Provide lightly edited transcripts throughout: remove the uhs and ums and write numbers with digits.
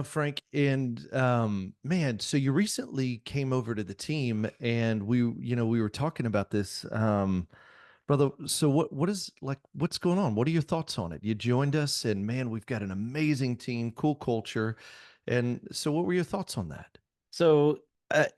Frank, and man, so you recently came over to the team, and we were talking about this, brother. So what's going on? What are your thoughts on it? You joined us, and man, we've got an amazing team, cool culture, and so what were your thoughts on that? So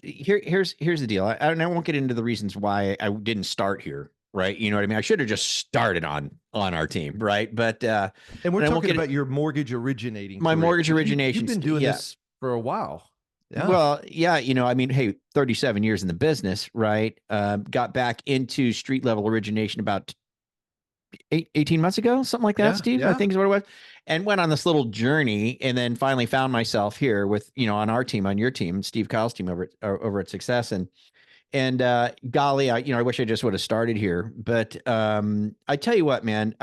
here's the deal. I won't get into the reasons why I didn't start here, right? You know what I mean? I should have just started on our team, right? And we're And I won't talking get it. about your mortgage originating My career. mortgage So you've originations, been doing yeah. this for a while. Yeah. Well, yeah, I mean, hey, 37 years in the business, right? Got back into street level origination about 18 months ago, something like that, Yeah. Steve, I Yeah. think is what it was. And went on this little journey and then finally found myself here with, on our team, on your team, Steve Kyle's team over at Success. And golly, I wish I just would have started here. But I tell you what, man,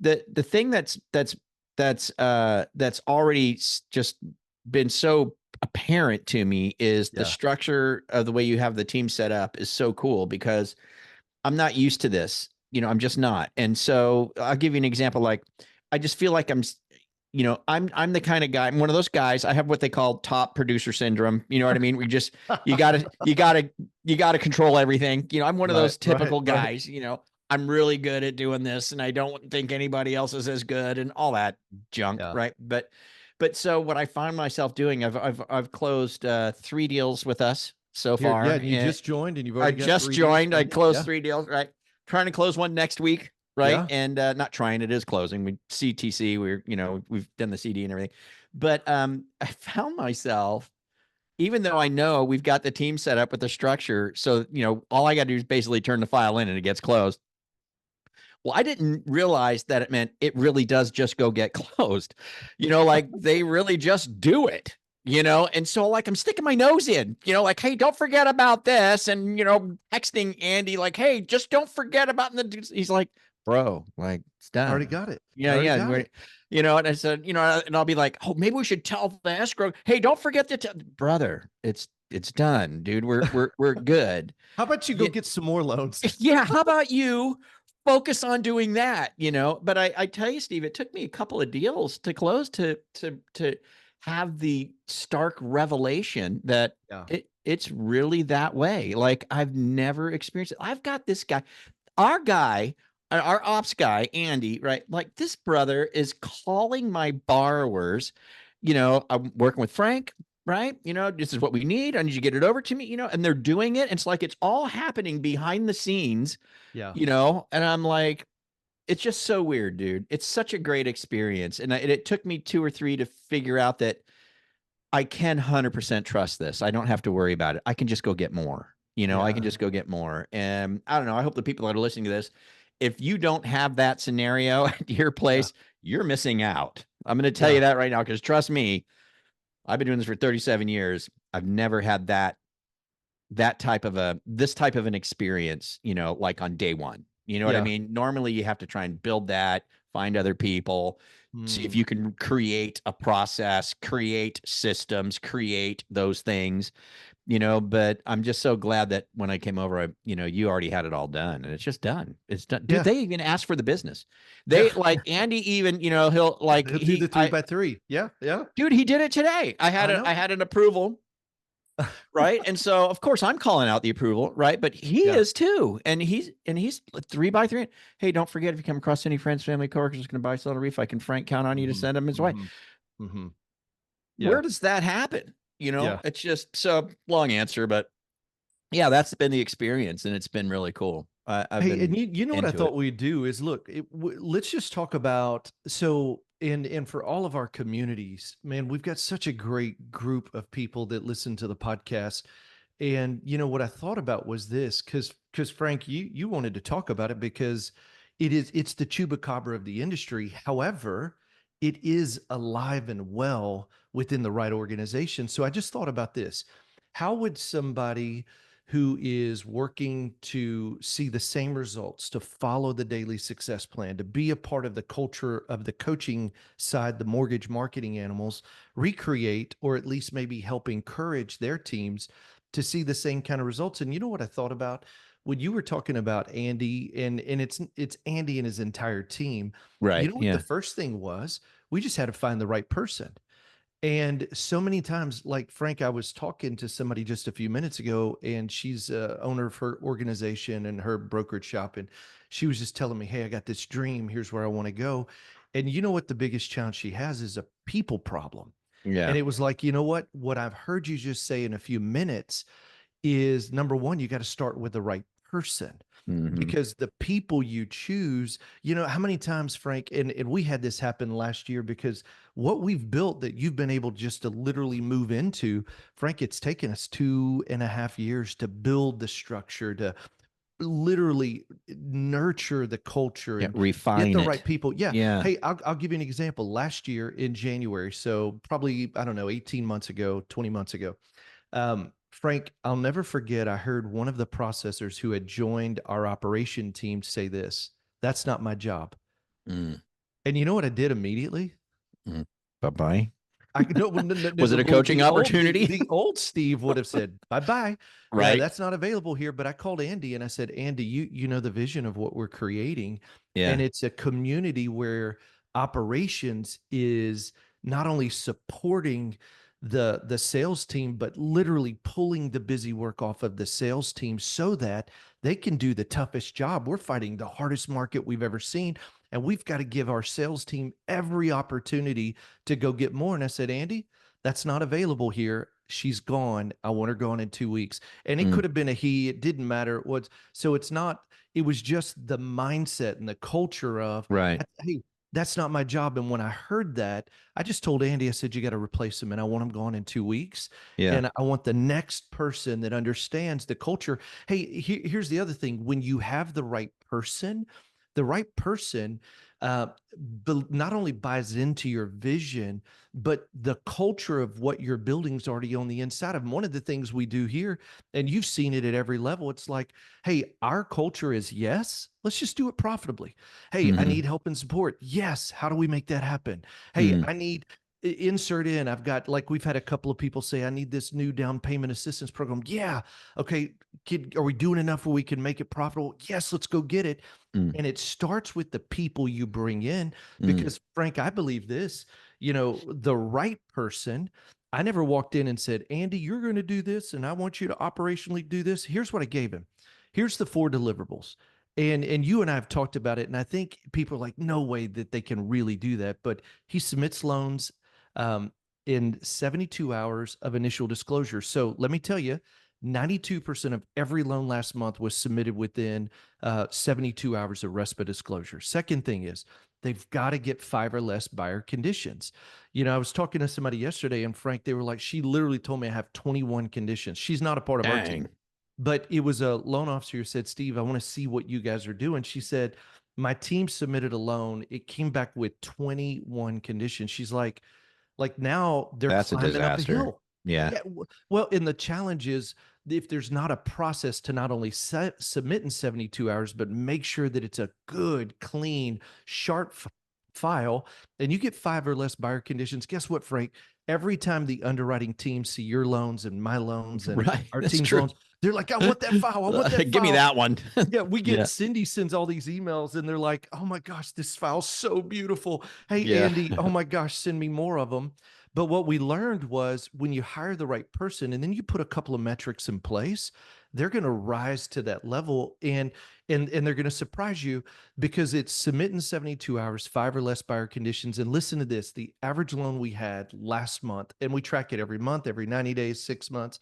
the thing that's already just been so apparent to me is the Yeah. structure of the way you have the team set up is so cool because I'm not used to this. I'm just not. And so I'll give you an example. Like, I just feel like I'm the kind of guy. I'm one of those guys. I have what they call top producer syndrome. You know what I mean? You gotta, you gotta, you gotta control everything. I'm one of Right. those Right. typical Right. guys. I'm really good at doing this, and I don't think anybody else is as good, and all that junk, Yeah. right? But so what I find myself doing, I've closed 3 deals with us so Here, yeah, far, and you and just joined and you've I already got just 3 deals joined. I pending? closed Yeah, 3 deals, right? Trying to close one next week, right? yeah. And not trying, it is closing. We CTC, we've done the CD and everything. But I found myself, even though I know we've got the team set up with the structure, so all I got to do is basically turn the file in and it gets closed. Well, I didn't realize that it meant it really does just go get closed. Like they really just do it. And so like I'm sticking my nose in, like, hey, don't forget about this. And texting Andy, like, hey, just don't forget about the he's like, bro, like it's Already done. got it. Yeah, Already yeah. got it. And I said, and I'll be like, oh, maybe we should tell the escrow, hey, don't forget brother, it's done, dude. We're good. How about you go Yeah, get some more loans? yeah, how about you focus on doing that, But I tell you, Steve, it took me a couple of deals to close to have the stark revelation that Yeah. it's really that way. Like I've never experienced it. I've got this guy, our ops guy, Andy, right? Like this brother is calling my borrowers. I'm working with Frank, right? This is what we need. I need you to get it over to me, and they're doing it. It's like it's all happening behind the scenes, Yeah. and I'm like, it's just so weird, dude. It's such a great experience. And it took me 2 or 3 to figure out that I can 100% trust this. I don't have to worry about it. I can just go get more. I can Yeah. just go get more. And I don't know. I hope the people that are listening to this, if you don't have that scenario at your Yeah. place, you're missing out. I'm going to tell Yeah. you that right now, because trust me, I've been doing this for 37 years. I've never had this type of an experience, like on day one. You know what I Yeah. mean? Normally you have to try and build that, find other people, see if Mm. you can create a process, create systems, create those things, but I'm just so glad that when I came over, you already had it all done, and it's just done. It's done. Dude, Yeah. they even asked for the business. Yeah. They like Andy even, he'll like He'll do the 3 by 3. Yeah. Yeah. dude, he did it today. I I know. had an approval, right? And so of course I'm calling out the approval, right? But he Yeah. is too. And he's 3 by 3. Hey, don't forget, if you come across any friends, family, coworkers who's going to buy, sell, or refi, can Frank count on you to Mhm. send them his way? Mhm. Mhm. Where Yeah. does that happen? Yeah. It's just so long answer, but yeah, that's been the experience, and it's been really cool. I've Hey, and been you know what I into thought it. we'd do is look, let's just talk about so and for all of our communities, man, we've got such a great group of people that listen to the podcast. And what I thought about was this, because Frank, you wanted to talk about it because it's the chupacabra of the industry. However, it is alive and well within the right organization. So I just thought about this. How would somebody who is working to see the same results, to follow the daily success plan, to be a part of the culture of the coaching side, the mortgage marketing animals, recreate or at least maybe help encourage their teams to see the same kind of results? And you know what I thought about when you were talking about Andy, and it's Andy and his entire team. You Right. know what the Yeah. first thing was? We just had to find the right person. And so many times, like Frank, I was talking to somebody just a few minutes ago, and she's owner of her organization and her brokerage shop. And she was just telling me, hey, I got this dream. Here's where I want to go. And you know what the biggest challenge she has is a people problem. Yeah. And it was like, you know what I've heard you just say in a few minutes is number one, you got to start with the right person Hmm. because the people you choose, how many times, Frank, and we had this happen last year because what we've built that you've been able just to literally move into, Frank, it's taken us 2.5 years to build the structure, to literally nurture the culture Yeah. and get Refine the it. right people. Yeah. Yeah. Hey, I'll give you an example. Last year in January, so probably, I don't know, 18 months ago, 20 months ago, Frank, I'll never forget. I heard one of the processors who had joined our operation team say this: "That's not my job." Mm, And you know what I did immediately? mm. Bye-bye. I no, well, no, no, no, Was it a well, coaching opportunity? the old Steve would have said bye bye. Right. That's not available here. But I called Andy and I said, Andy, you know the vision of what we're creating, and Yeah. it's a community where operations is not only supporting the sales team, but literally pulling the busy work off of the sales team so that they can do the toughest job. We're fighting the hardest market we've ever seen, and we've got to give our sales team every opportunity to go get more. And I said, Andy, that's not available here. She's gone. I want her gone in 2 weeks. And it Mm, could have been a he. It didn't matter. It was so it's not, it was just the mindset and the culture of, right. hey, that's not my job. And when I heard that, I just told Andy, I said, you got to replace him and I want him gone in 2 weeks. Yeah. And I want the next person that understands the culture. Hey, here's the other thing. When you have the right person uh, not only buys into your vision, but the culture of what you're building is already on the inside of them. One of the things we do here, and you've seen it at every level, it's like, hey, our culture is yes, let's just do it profitably. Hey, I Hmm. need help and support. Yes, how do we make that happen? Hey, Mm, I need insert in. I've got, like, we've had a couple of people say, I need this new down payment assistance program. Yeah. Okay. Are we doing enough where we can make it profitable? Yes, let's go get it. mm, And it starts with the people you bring in mm. because, Frank, I believe this, the right person. I never walked in and said, Andy, you're going to do this and I want you to operationally do this. Here's what I gave him. Here's the 4 deliverables. And you and I have talked about it. And I think people are like, no way that they can really do that. But he submits loans um, in 72 hours of initial disclosure. So let me tell you, 92% of every loan last month was submitted within 72 hours of RESPA disclosure. Second thing is they've got to get 5 or less buyer conditions. I was talking to somebody yesterday, and Frank, they were like, she literally told me I have 21 conditions. She's not a part of our team, Dang. but it was a loan officer who said, Steve, I want to see what you guys are doing. She said, my team submitted a loan. It came back with 21 conditions. She's like now they're That's a climbing up a disaster. hill. Yeah. Yeah. Well, and the challenge is if there's not a process to not only submit in 72 hours, but make sure that it's a good, clean, sharp file, and you get 5 or less buyer conditions. Guess what, Frank? Every time the underwriting team see your loans and my loans and Right. our That's team's true. loans, they're like, I want that file. I want that Give me file. that one. Yeah, we get Yeah. Cindy sends all these emails and they're like, "Oh my gosh, this file's so beautiful. Hey Yeah. Andy, oh my gosh, send me more of them." But what we learned was when you hire the right person and then you put a couple of metrics in place, they're going to rise to that level and they're going to surprise you because it's submit in 72 hours, 5 or less buyer conditions. And listen to this, the average loan we had last month, and we track it every month, every 90 days, 6 months,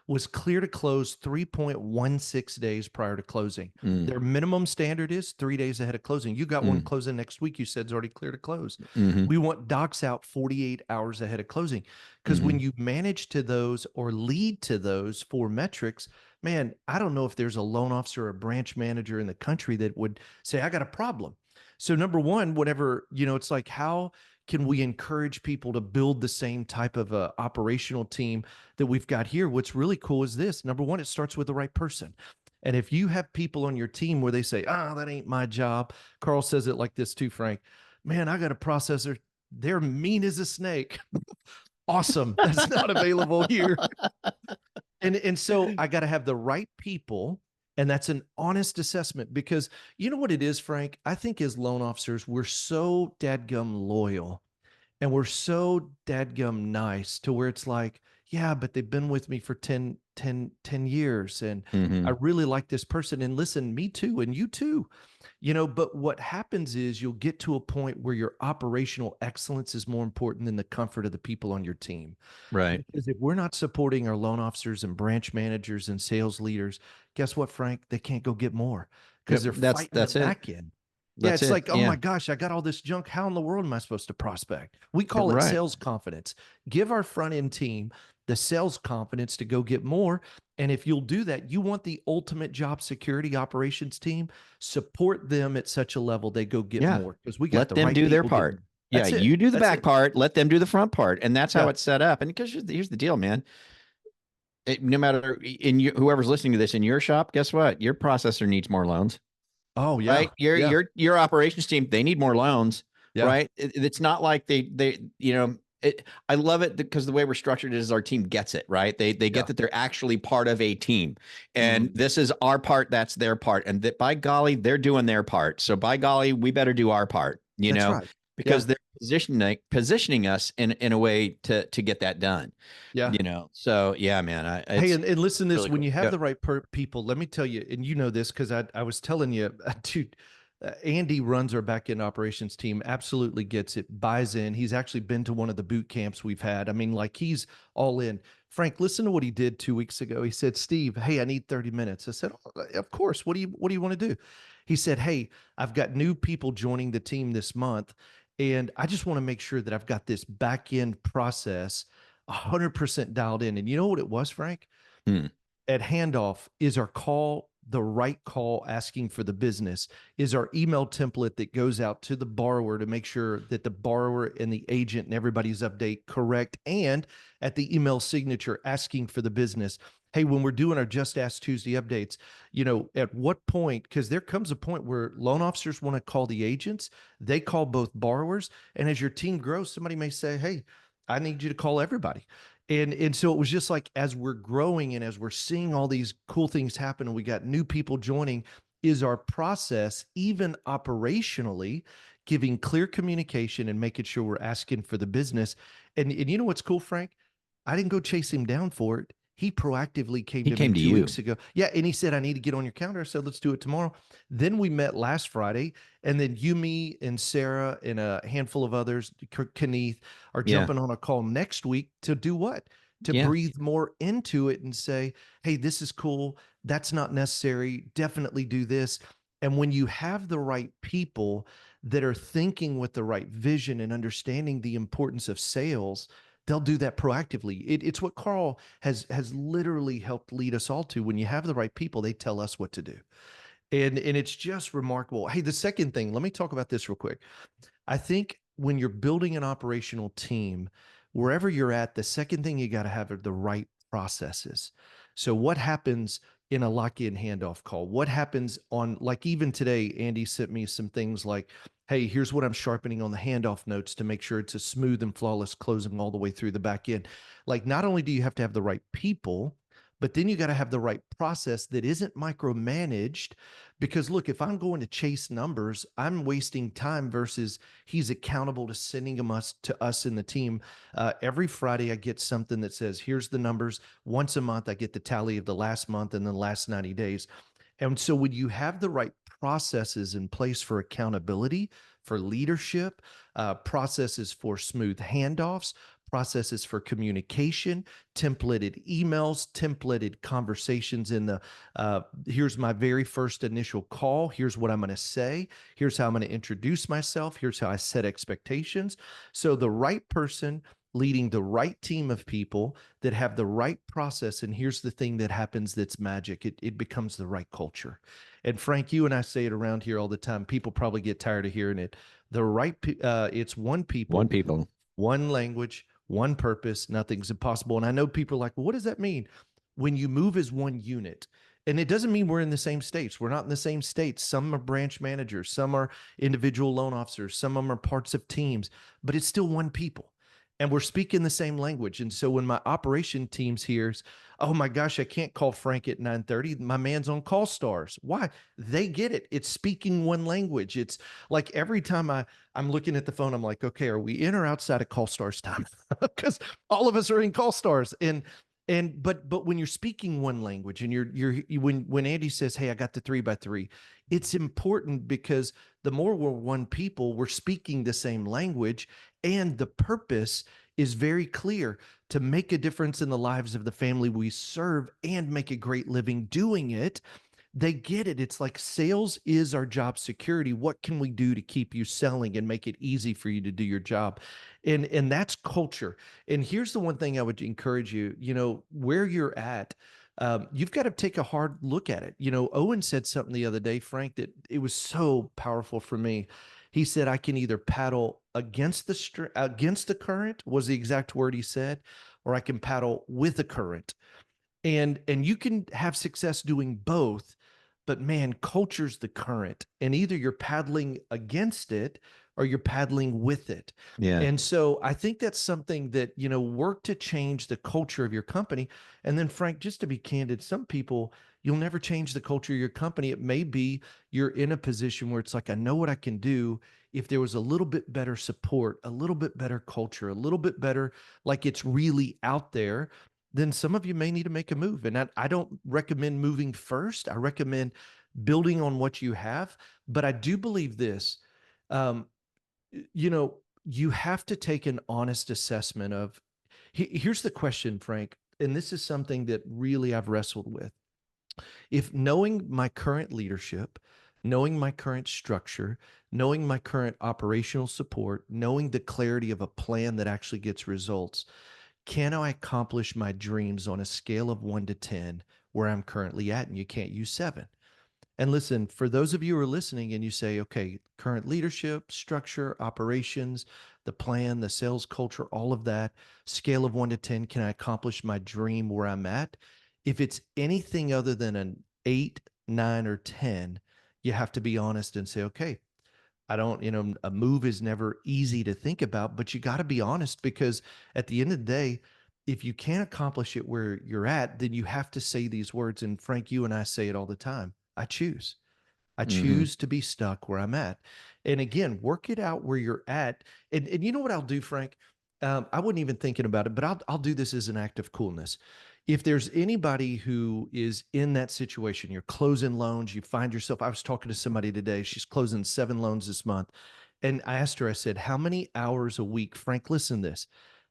was clear to close 3.16 days prior to closing. Mm, Their minimum standard is 3 days ahead of closing. You got one mm, closing next week. You said it's already clear to close. hmm. We want docs out 48 hours ahead of closing. Because Hmm. when you manage to those or lead to those 4 metrics, man, I don't know if there's a loan officer or a branch manager in the country that would say, I got a problem. So, number one, whatever, it's like, how can we encourage people to build the same type of operational team that we've got here? What's really cool is this. Number one, it starts with the right person. And if you have people on your team where they say, that ain't my job, Carl says it like this too, Frank. Man, I got a processor. They're mean as a snake. Awesome. That's not available here. And so I got to have the right people. And that's an honest assessment because you know what it is, Frank? I think as loan officers, we're so dadgum loyal And we're so dadgum nice to where it's like, yeah, but they've been with me for 10 years. And I Hmm. really like this person. And listen, me too. And you too. But what happens is you'll get to a point where your operational excellence is more important than the comfort of the people on your team. Right. Because if we're not supporting our loan officers and branch managers and sales leaders, guess what, Frank? They can't go get more because Yep. they're fighting the That's it. back end. Yeah, That's it's it. like, oh Yeah. my gosh, I got all this junk. How in the world am I supposed to prospect? We call it Right. sales confidence. Give our front end team the sales confidence to go get more. And if you'll do that, you want the ultimate job security operations team, support them at such a level they go get Yeah. more because we got Let the them right do their people getting part. more. Yeah. That's it. You do the That's back it. part. Let them do the front part. And that's how Yeah. it's set up. And because here's the deal, man. No matter whoever's listening to this in your shop, guess what? Your processor needs more loans, Oh, yeah. right? Your Yeah. your operations team, they need more loans, Yeah. right? It's not like they I love it because the way we're structured is our team gets it, right? They get Yeah. that they're actually part of a team, and Mhm. this is our part, that's their part, and that by golly, they're doing their part. So by golly, we better do our part, That's right. Yeah. because they're positioning us in a way to get that done. Yeah. So yeah, man, Hey, it's and listen to this, really when cool. you have Yeah. the right people, let me tell you, and you know this because I was telling you, dude, Andy runs our back end operations team, absolutely gets it, buys in. He's actually been to one of the boot camps we've had. I mean, like he's all in. Frank, listen to what he did 2 weeks ago. He said, Steve, hey, I need 30 minutes. I said, "Oh, of course. What do you want to do? He said, hey, I've got new people joining the team this month, and I just want to make sure that I've got this back end process 100% dialed in. And you know what it was, Frank? Hmm. At handoff, is our call the right call asking for the business? Is our email template that goes out to the borrower to make sure that the borrower and the agent and everybody's update correct? And at the email signature asking for the business. Hey, when we're doing our Just Ask Tuesday updates, at what point, because there comes a point where loan officers want to call the agents, they call both borrowers. And as your team grows, somebody may say, hey, I need you to call everybody. And so it was just like as we're growing and as we're seeing all these cool things happen and we got new people joining, is our process even operationally giving clear communication and making sure we're asking for the business? And you know what's cool, Frank? I didn't go chase him down for it. He proactively came He to me came to 2 weeks you. ago. Yeah. And he said, I need to get on your calendar. I said, let's do it tomorrow. Then we met last Friday. And then you, me, and Sarah, and a handful of others, Kenneth, are Yeah. jumping on a call next week to do what? To Yeah. breathe more into it and say, hey, this is cool. That's not necessary. Definitely do this. And when you have the right people that are thinking with the right vision and understanding the importance of sales, they'll do that proactively. It's what Carl has literally helped lead us all to. When you have the right people, they tell us what to do. And it's just remarkable. Hey, the second thing, let me talk about this real quick. I think when you're building an operational team, wherever you're at, the second thing you got to have are the right processes. So, what happens in a lock in handoff call? What happens on, like, even today, Andy sent me some things like, hey, here's what I'm sharpening on the handoff notes to make sure it's a smooth and flawless closing all the way through the back end. Like, not only do you have to have the right people, but then you got to have the right process that isn't micromanaged. Because look, if I'm going to chase numbers, I'm wasting time versus he's accountable to sending them to us in the team. Every Friday, I get something that says, here's the numbers. Once a month, I get the tally of the last month and the last 90 days. And so when you have the right processes in place for accountability, for leadership, processes for smooth handoffs, processes for communication, templated emails, templated conversations in the here's my very first initial call. Here's what I'm going to say. Here's how I'm going to introduce myself. Here's how I set expectations. So the right person leading the right team of people that have the right process. And here's the thing that happens that's magic. It becomes the right culture. And Frank, you and I say it around here all the time. People probably get tired of hearing it. The right, it's one One people, people. one language, one purpose, nothing's impossible. And I know people are like, well, what does that mean? When you move as one unit, and it doesn't mean we're in the same states. We're not in the same states. Some are branch managers, some are individual loan officers, some of them are parts of teams, but it's still one people. and we're speaking the same language. And so when my operation teams hears, "Oh my gosh, I can't call Frank at 9:30. My man's on call stars." Why? They get it. It's speaking one language. It's like every time I'm looking at the phone, I'm like, "Okay, are we in or outside of call stars time?" Because all of us are in call stars. But when you're speaking one language and when Andy says, "Hey, I got the 3x3," it's important because the more we're one people, we're speaking the same language, and the purpose is very clear: to make a difference in the lives of the family we serve and make a great living doing it. They get it. It's like sales is our job security. What can we do to keep you selling and make it easy for you to do your job? And that's culture. And here's the one thing I would encourage you, where you're at, you've got to take a hard look at it. Owen said something the other day, Frank, that it was so powerful for me. He said, "I can either paddle against the current," was the exact word he said, "or I can paddle with the current." And you can have success doing both, but man, culture's the current, and either you're paddling against it or you're paddling with it. Yeah. And so I think that's something that, work to change the culture of your company. And then, Frank, just to be candid, some people, you'll never change the culture of your company. It may be you're in a position where it's like, I know what I can do if there was a little bit better support, a little bit better culture, a little bit better, like it's really out there. Then some of you may need to make a move. And I don't recommend moving first. I recommend building on what you have. But I do believe this. Um, you know, you have to take an honest assessment of, here's the question, Frank, and this is something that really I've wrestled with. If knowing my current leadership, knowing my current structure, knowing my current operational support, knowing the clarity of a plan that actually gets results, can I accomplish my dreams on a scale of 1 to 10 where I'm currently at? And you can't use 7. And listen, for those of you who are listening and you say, okay, current leadership, structure, operations, the plan, the sales culture, all of that, scale of 1 to 10, can I accomplish my dream where I'm at? If it's anything other than an 8, 9, or 10, you have to be honest and say, okay, I don't, a move is never easy to think about, but you got to be honest, because at the end of the day, if you can't accomplish it where you're at, then you have to say these words. And Frank, you and I say it all the time. I choose. I Mm-hmm. choose to be stuck where I'm at. And again, work it out where you're at. And you know what I'll do, Frank? I wasn't even thinking about it, but I'll do this as an act of coolness. If there's anybody who is in that situation, you're closing loans, you find yourself, I was talking to somebody today, she's closing 7 loans this month. And I asked her, I said, how many hours a week, Frank, listen to this.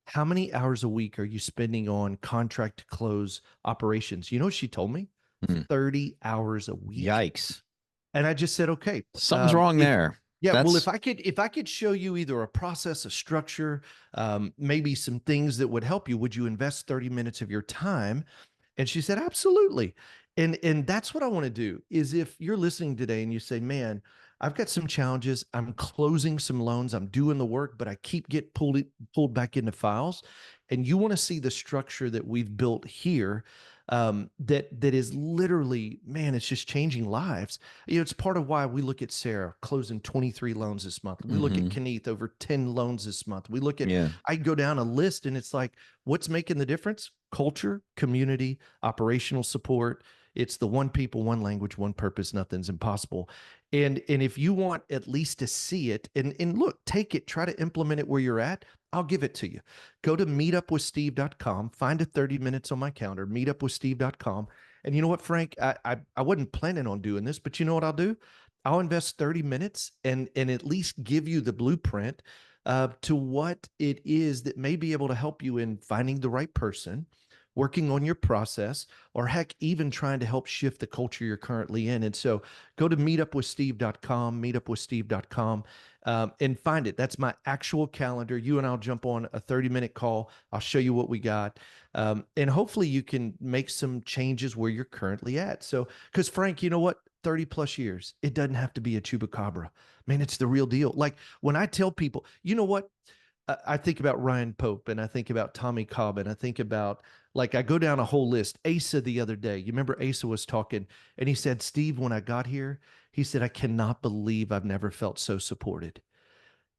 How many hours a week are you spending on contract to close operations? You know what she told me? Mm. 30 hours a week. Yikes. And I just said, okay, Something's wrong if there. yeah, well, That's if I could show you either a process, a structure, maybe some things that would help you, would you invest 30 minutes of your time? And she said, absolutely. And that's what I want to do is, if you're listening today and you say, man, I've got some challenges, I'm closing some loans, I'm doing the work, but I keep get pulled back into files, and you want to see the structure that we've built here, that is literally, man, it's just changing lives. It's part of why we look at Sarah closing 23 loans this month. We look at mm-hmm. Keneath over 10 loans this month. We look at, Yeah. I go down a list and it's like, what's making the difference? Culture, community, operational support. It's the one people, one language, one purpose, nothing's impossible. And if you want at least to see it, and look, take it, try to implement it where you're at, I'll give it to you. Go to meetupwithsteve.com, find a 30 minutes on my calendar, meetupwithsteve.com. And you know what, Frank? I wasn't planning on doing this, but you know what I'll do? I'll invest 30 minutes and at least give you the blueprint to what it is that may be able to help you in finding the right person, working on your process, or heck, even trying to help shift the culture you're currently in. And so go to meetupwithsteve.com, meetupwithsteve.com, and find it. That's my actual calendar. You and I'll jump on a 30-minute call. I'll show you what we got. And hopefully you can make some changes where you're currently at. So, because Frank, you know what? 30 plus years, it doesn't have to be a chupacabra. Man, it's the real deal. Like when I tell people, you know what? I think about Ryan Pope, and I think about Tommy Cobb, and I think about, like, I go down a whole list. Asa the other day, you remember Asa was talking, and he said, Steve, when I got here, he said, I cannot believe I've never felt so supported.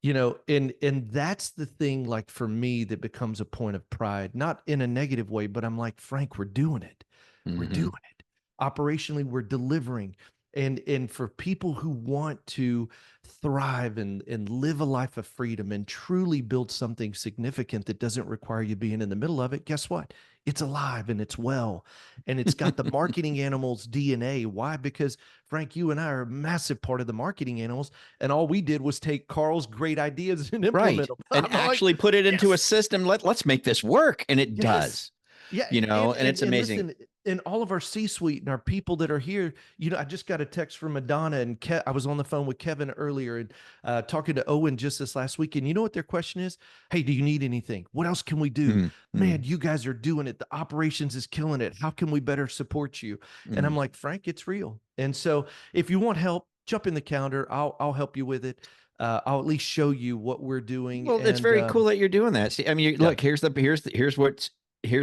And that's the thing, like for me, that becomes a point of pride, not in a negative way, but I'm like, Frank, we're doing it. We're doing Mhm. it. Operationally, we're delivering. And for people who want to thrive and live a life of freedom and truly build something significant that doesn't require you being in the middle of it, guess what? It's alive and it's well. And it's got the marketing animals DNA. Why? Because Frank, you and I are a massive part of the marketing animals. And all we did was take Carl's great ideas and implement Right. them. And I'm like, actually put it into a yes, system. Let's make this work. And it yes. does, Yeah, and it's and amazing. listen, and all of our C-suite and our people that are here, I just got a text from Madonna and I was on the phone with Kevin earlier and talking to Owen just this last week. And you know what their question is? Hey, do you need anything? What else can we do? Mm, Man, mm, you guys are doing it. The operations is killing it. How can we better support you? And I'm mm. like, Frank, it's real. And so if you want help, jump in the calendar. I'll help you with it. I'll at least show you what we're doing. Well, it's And very cool that you're doing that. See, I mean, yeah, look, here's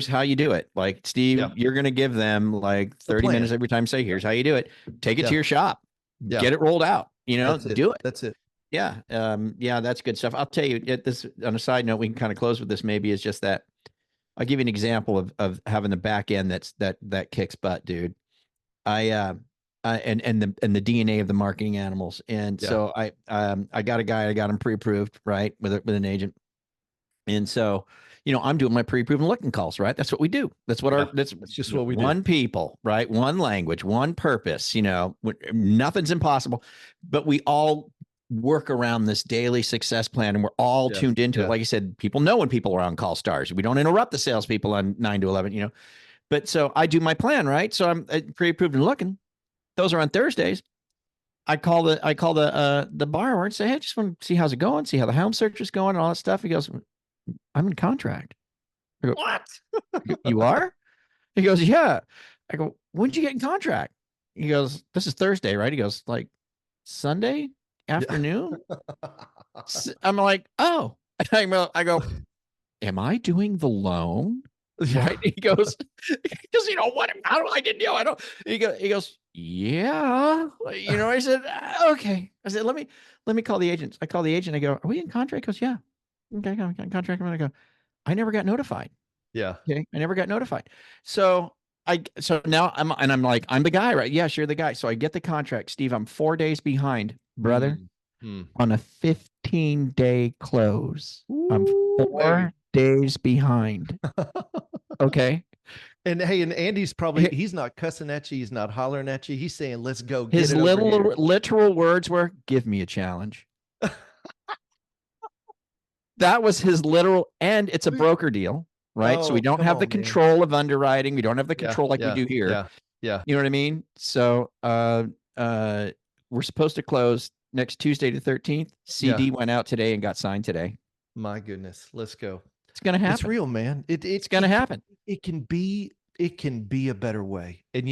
how you do it. Like, yeah, Steve, you're going to give them like the 30 minutes plan. every time. Say, Yeah, here's how you do it. Take it to yeah, your shop, yeah. get it rolled out, That's it. do it. That's it. Yeah. Yeah, that's good stuff. I'll tell you this on a side note, we can kind of close with this maybe is just that I'll give you an example of having the back end that kicks butt, dude. And the DNA of the marketing animals. And Yeah. so I got a guy, I got him pre-approved, right, with an agent. And so, I'm doing my pre-approved and looking calls, right? That's what we do. Yeah. That's just what we do. One people, right? One language, one purpose, nothing's impossible, but we all work around this daily success plan and we're all Yeah. tuned into it. Yeah. Like I said, people know when people are on call stars. We don't interrupt the salespeople on 9 to 11, but so I do my plan, right? So I'm pre-approved and looking. Those are on Thursdays. I call the borrower and say, hey, just want to see how's it going, see how the home search is going and all that stuff. He goes, I'm in contract. I go, What? you are? He goes, yeah. I go, when did you get in contract? He goes, this is Thursday, right? He goes, like Sunday afternoon. I'm like, oh. I go, am I doing the loan? Yeah. Right? He goes, because what? How do I get? I don't. He goes, yeah. I said, okay. I said, let me call the agents. I call the agent. I go, are we in contract? He goes, yeah. Okay, I'm in contract. I'm gonna go. I never got notified. Yeah. Okay, I never got notified. So now I'm like, I'm the guy, right? Yes, you're the guy. So I get the contract, Steve. I'm 4 days behind, brother, on a 15-day close. I'm Ooh, baby. 4 days behind. Okay. And hey, and Andy's probably he's not cussing at you, he's not hollering at you. He's saying, let's go get His it over little here. literal words were, give me a challenge. That was his literal, and it's a broker deal, right? So we Oh, don't come have the on, man. control of underwriting. We don't have the Yeah, control like we yeah, do here. yeah, yeah. You know what I mean? So we're supposed to close next Tuesday the 13th. CD Yeah. went out today and got signed today. My goodness. Let's go. It's gonna happen. It's real, man. It's gonna happen. It can be a better way. And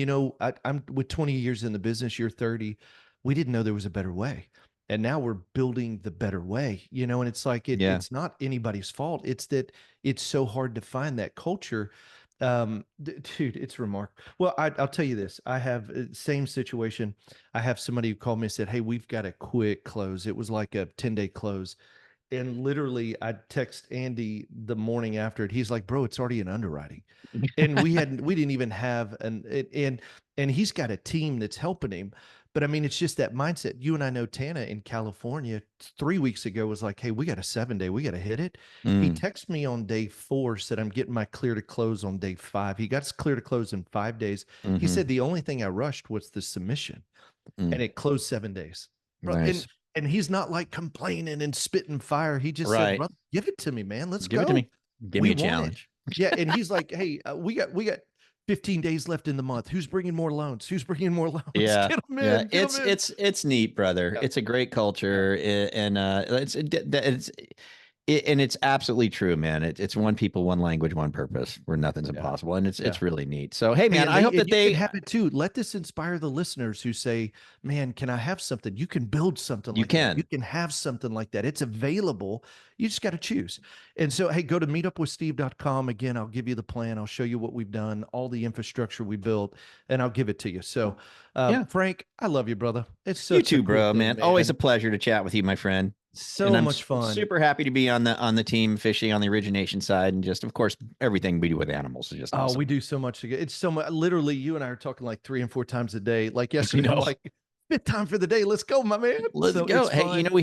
I'm with 20 years in the business, you're 30. We didn't know there was a better way. And now we're building the better way, and it's like Yeah. it's not anybody's fault. It's that it's so hard to find that culture. Dude, it's remarkable. Well, I'll tell you this. I have same situation. I have somebody who called me and said, hey, we've got a quick close. It was like a 10-day close. And literally I text Andy the morning after it. He's like, bro, it's already in underwriting. And we didn't even have and he's got a team that's helping him. But I mean, it's just that mindset. You and I know Tana in California 3 weeks ago was like, hey, we got a 7-day, we got to hit it. He texted me on day 4, said, I'm getting my clear to close on day 5. He got his clear to close in 5 days. He said, the only thing I rushed was the submission and it closed 7 days. Bro, Nice. and he's not like complaining and spitting fire. He just said, brother, give it to me, man. Let's give go. it to me. Give me a challenge. Yeah. And he's like, hey, we got 15 days left in the month. Who's bringing more loans? Who's bringing more loans? Yeah. Get them in. Yeah. Get them in. It's neat, brother. Yeah. It's a great culture. And and it's absolutely true, man. It's one people, one language, one purpose where nothing's impossible. And it's really neat. So, hey, man, I hope that they can have it too. Let this inspire the listeners who say, man, can I have something? You can build something like that. You can have something like that. It's available. You just got to choose. And so, hey, go to meetupwithsteve.com. Again, I'll give you the plan. I'll show you what we've done, all the infrastructure we built, and I'll give it to you. So, Frank, I love you, brother. It's such you too, a cool bro, thing, man. Always a pleasure to chat with you, my friend. And So I'm much fun. super happy to be on the team fishing on the origination side, and just of course everything we do with animals is just Oh, we awesome. do so much together. It's so much. Literally, you and I are talking like 3 and 4 times a day. Like You yesterday, I'm know, like, fifth time for the day. Let's go, my man. let's So go. it's Hey, fun. we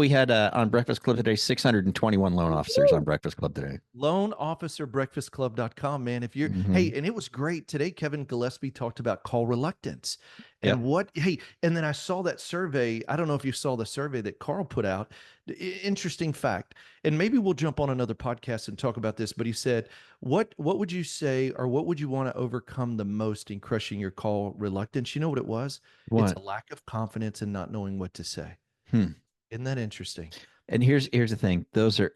had on Breakfast Club today 621 loan officers on Woo! Breakfast Club today. Loanofficerbreakfastclub.com, man. If you're, hey, Hmm. and it was great today. Kevin Gillespie talked about call reluctance and Yep. what, hey, and then I saw that survey. I don't know if you saw the survey that Carl put out. Interesting fact. And maybe we'll jump on another podcast and talk about this. But he said, what would you say, or what would you want to overcome the most in crushing your call reluctance? You know what it was? It's What? a lack of confidence and not knowing what to say. Hmm. Isn't that interesting? And here's the thing. Those are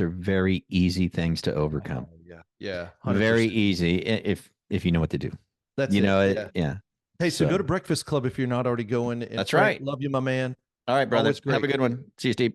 very easy things to overcome. Oh, yeah. Yeah. Very 100%. easy if you know what to do. That's it. Yeah. Yeah. Hey, so go So to Breakfast Club if you're not already going. And that's Frank, right. love you, my man. All right, brother. Always Have a great. good one. See you, Steve.